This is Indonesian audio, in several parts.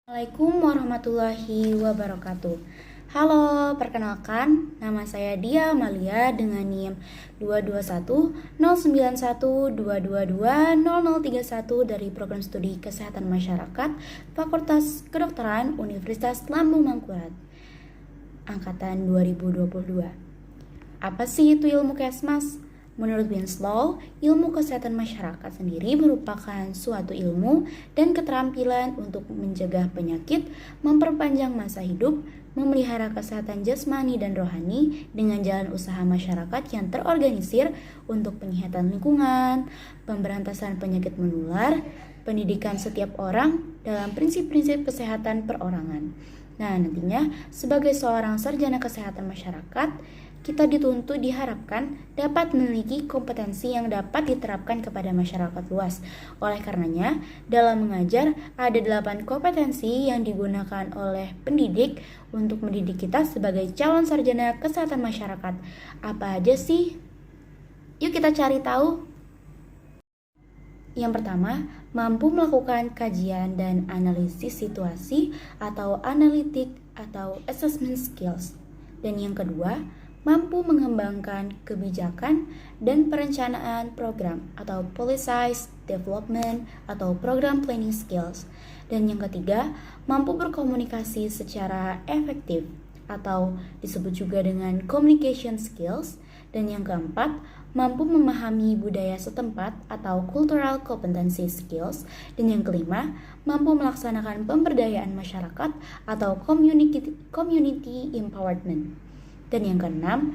Assalamualaikum warahmatullahi wabarakatuh. Halo, perkenalkan, nama saya Dia Amalia dengan NIM 2210912220031 dari Program Studi Kesehatan Masyarakat Fakultas Kedokteran Universitas Lambung Mangkurat Angkatan 2022. Apa sih itu ilmu Kesmas? Menurut Winslow, ilmu kesehatan masyarakat sendiri merupakan suatu ilmu dan keterampilan untuk mencegah penyakit, memperpanjang masa hidup, memelihara kesehatan jasmani dan rohani dengan jalan usaha masyarakat yang terorganisir untuk penyihatan lingkungan, pemberantasan penyakit menular, pendidikan setiap orang dalam prinsip-prinsip kesehatan perorangan. Nah, nantinya sebagai seorang sarjana kesehatan masyarakat, kita diharapkan dapat memiliki kompetensi yang dapat diterapkan kepada masyarakat luas. Oleh karenanya, dalam mengajar ada 8 kompetensi yang digunakan oleh pendidik untuk mendidik kita sebagai calon sarjana kesehatan masyarakat. Apa aja sih? Yuk kita cari tahu. Yang pertama, mampu melakukan kajian dan analisis situasi atau analitik atau assessment skills. Dan yang kedua, mampu mengembangkan kebijakan dan perencanaan program atau policy development atau program planning skills. Dan yang ketiga, mampu berkomunikasi secara efektif atau disebut juga dengan communication skills. Dan yang keempat, mampu memahami budaya setempat atau cultural competency skills. Dan yang kelima, mampu melaksanakan pemberdayaan masyarakat atau community empowerment. Dan yang keenam,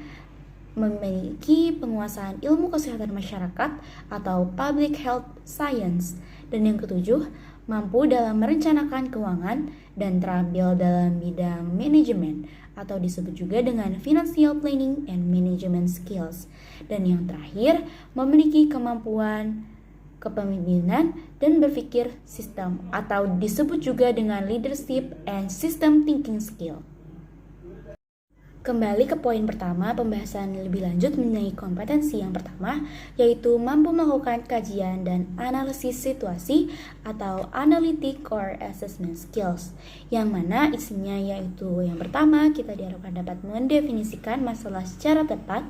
memiliki penguasaan ilmu kesehatan masyarakat atau public health science. Dan yang ketujuh, mampu dalam merencanakan keuangan dan terampil dalam bidang manajemen atau disebut juga dengan financial planning and management skills. Dan yang terakhir, memiliki kemampuan kepemimpinan dan berpikir sistem atau disebut juga dengan leadership and system thinking skill. Kembali ke poin pertama, pembahasan lebih lanjut mengenai kompetensi yang pertama, yaitu mampu melakukan kajian dan analisis situasi atau analytic or assessment skills, yang mana isinya yaitu yang pertama, kita diharapkan dapat mendefinisikan masalah secara tepat,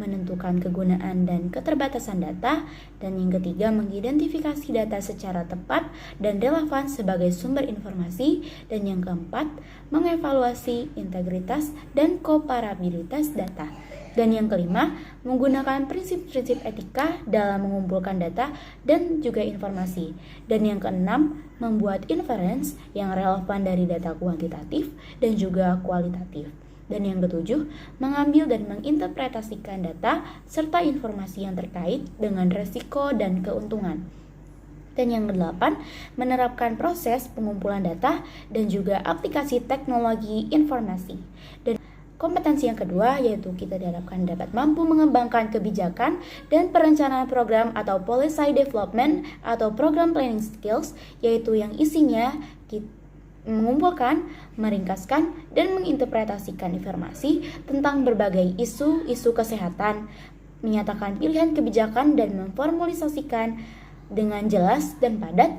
menentukan kegunaan dan keterbatasan data, dan yang ketiga, mengidentifikasi data secara tepat dan relevan sebagai sumber informasi, dan yang keempat, mengevaluasi integritas dan komparabilitas data. Dan yang kelima, menggunakan prinsip-prinsip etika dalam mengumpulkan data dan juga informasi. Dan yang keenam, membuat inference yang relevan dari data kuantitatif dan juga kualitatif. Dan yang ketujuh, mengambil dan menginterpretasikan data serta informasi yang terkait dengan resiko dan keuntungan. Dan yang kedelapan, menerapkan proses pengumpulan data dan juga aplikasi teknologi informasi. Dan kompetensi yang kedua yaitu kita diharapkan dapat mampu mengembangkan kebijakan dan perencanaan program atau policy development atau program planning skills, yaitu yang isinya mengumpulkan, meringkaskan, dan menginterpretasikan informasi tentang berbagai isu kesehatan, menyatakan pilihan kebijakan dan memformalisasikan dengan jelas dan padat,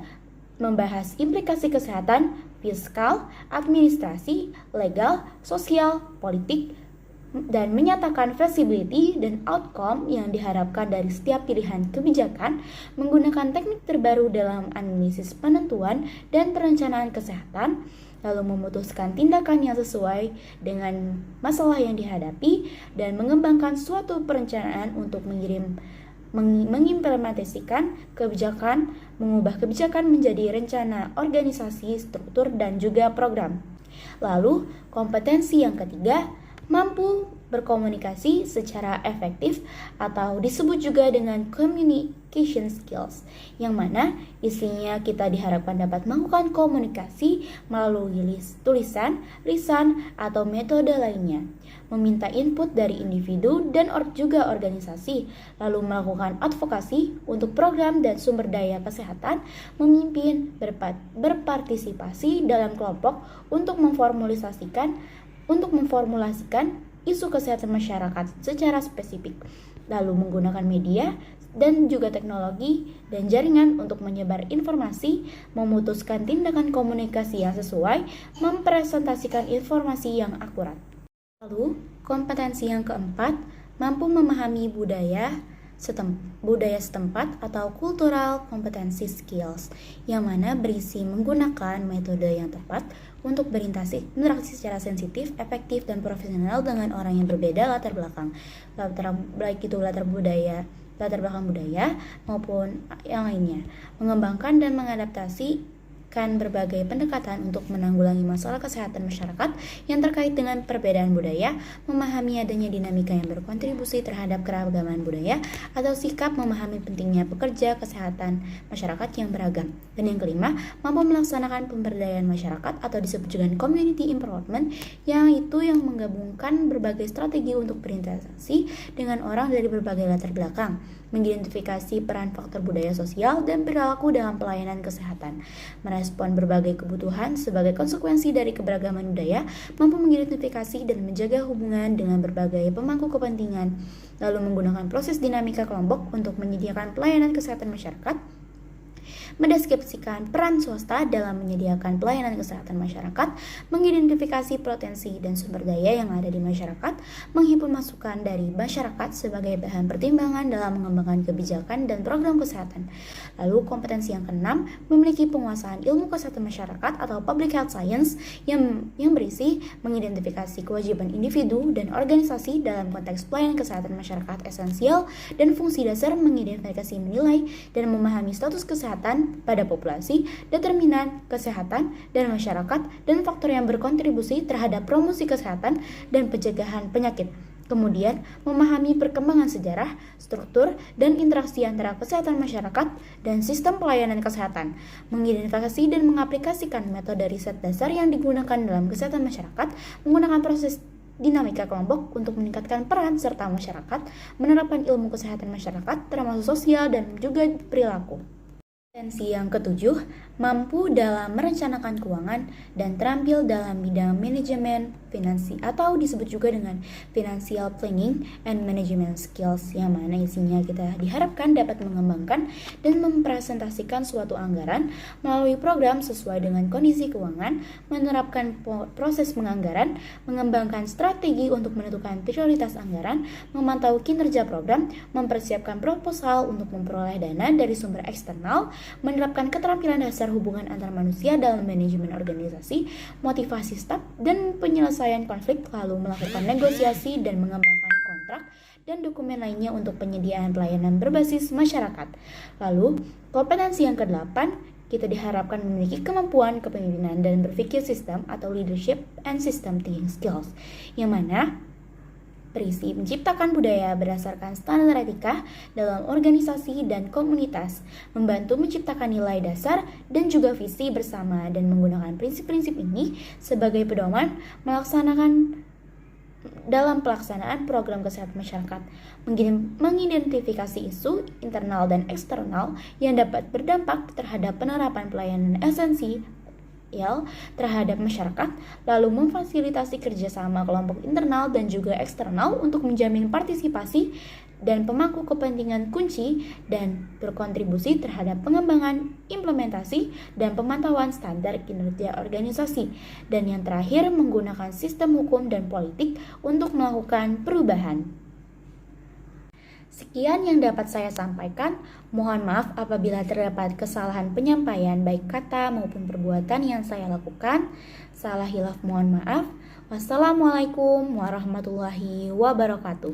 membahas implikasi kesehatan, fiskal, administrasi, legal, sosial, politik, dan menyatakan feasibility dan outcome yang diharapkan dari setiap pilihan kebijakan, menggunakan teknik terbaru dalam analisis penentuan dan perencanaan kesehatan, lalu memutuskan tindakan yang sesuai dengan masalah yang dihadapi, dan mengembangkan suatu perencanaan untuk mengimplementasikan kebijakan, mengubah kebijakan menjadi rencana organisasi, struktur, dan juga program. Lalu, kompetensi yang ketiga, mampu berkomunikasi secara efektif atau disebut juga dengan communication skills, yang mana isinya kita diharapkan dapat melakukan komunikasi melalui tulisan, lisan, atau metode lainnya, meminta input dari individu dan juga organisasi, lalu melakukan advokasi untuk program dan sumber daya kesehatan, memimpin, berpartisipasi dalam kelompok untuk memformulasikan isu kesehatan masyarakat secara spesifik, lalu menggunakan media dan juga teknologi dan jaringan untuk menyebar informasi, memutuskan tindakan komunikasi yang sesuai, mempresentasikan informasi yang akurat. Lalu, kompetensi yang keempat, mampu memahami budaya setempat atau cultural competency skills, yang mana berisi menggunakan metode yang tepat untuk berinteraksi secara sensitif, efektif, dan profesional dengan orang yang berbeda latar belakang, baik itu latar belakang budaya maupun yang lainnya, mengembangkan dan mengadaptasi berbagai pendekatan untuk menanggulangi masalah kesehatan masyarakat yang terkait dengan perbedaan budaya, memahami adanya dinamika yang berkontribusi terhadap keragaman budaya, atau sikap memahami pentingnya pekerja kesehatan masyarakat yang beragam. Dan yang kelima, mampu melaksanakan pemberdayaan masyarakat atau disebut juga community empowerment, yang menggabungkan berbagai strategi untuk berinteraksi dengan orang dari berbagai latar belakang, mengidentifikasi peran faktor budaya sosial dan perilaku dalam pelayanan kesehatan, merespon berbagai kebutuhan sebagai konsekuensi dari keberagaman budaya, mampu mengidentifikasi dan menjaga hubungan dengan berbagai pemangku kepentingan, lalu menggunakan proses dinamika kelompok untuk menyediakan pelayanan kesehatan masyarakat, mendeskripsikan peran swasta dalam menyediakan pelayanan kesehatan masyarakat, mengidentifikasi potensi dan sumber daya yang ada di masyarakat, menghimpun masukan dari masyarakat sebagai bahan pertimbangan dalam mengembangkan kebijakan dan program kesehatan. Lalu kompetensi yang keenam, memiliki penguasaan ilmu kesehatan masyarakat atau public health science yang berisi mengidentifikasi kewajiban individu dan organisasi dalam konteks pelayanan kesehatan masyarakat esensial dan fungsi dasar mengidentifikasi, menilai, dan memahami status kesehatan pada populasi, determinan kesehatan dan masyarakat, dan faktor yang berkontribusi terhadap promosi kesehatan dan pencegahan penyakit. Kemudian, memahami perkembangan sejarah, struktur, dan interaksi antara kesehatan masyarakat dan sistem pelayanan kesehatan, mengidentifikasi dan mengaplikasikan metode riset dasar yang digunakan dalam kesehatan masyarakat, menggunakan proses dinamika kelompok untuk meningkatkan peran serta masyarakat, menerapkan ilmu kesehatan masyarakat termasuk sosial dan juga perilaku. Kompetensi yang ketujuh, mampu dalam merencanakan keuangan dan terampil dalam bidang manajemen finansi atau disebut juga dengan financial planning and management skills, yang mana isinya kita diharapkan dapat mengembangkan dan mempresentasikan suatu anggaran melalui program sesuai dengan kondisi keuangan, menerapkan proses penganggaran, mengembangkan strategi untuk menentukan prioritas anggaran, memantau kinerja program, mempersiapkan proposal untuk memperoleh dana dari sumber eksternal, menerapkan keterampilan dasar hubungan antar manusia dalam manajemen organisasi, motivasi staf, dan penyelesaian konflik, lalu melakukan negosiasi dan mengembangkan kontrak dan dokumen lainnya untuk penyediaan pelayanan berbasis masyarakat. Lalu, kompetensi yang ke-8, kita diharapkan memiliki kemampuan kepemimpinan dan berpikir sistem atau leadership and system thinking skills, yang mana berisi menciptakan budaya berdasarkan standar etika dalam organisasi dan komunitas, membantu menciptakan nilai dasar dan juga visi bersama, dan menggunakan prinsip-prinsip ini sebagai pedoman dalam pelaksanaan program kesehatan masyarakat, mengidentifikasi isu internal dan eksternal yang dapat berdampak terhadap penerapan pelayanan esensi terhadap masyarakat, lalu memfasilitasi kerjasama kelompok internal dan juga eksternal untuk menjamin partisipasi dan pemangku kepentingan kunci dan berkontribusi terhadap pengembangan, implementasi, dan pemantauan standar kinerja organisasi. Dan yang terakhir, menggunakan sistem hukum dan politik untuk melakukan perubahan. Sekian yang dapat saya sampaikan. Mohon maaf apabila terdapat kesalahan penyampaian baik kata maupun perbuatan yang saya lakukan. Salah hilaf mohon maaf. Wassalamualaikum warahmatullahi wabarakatuh.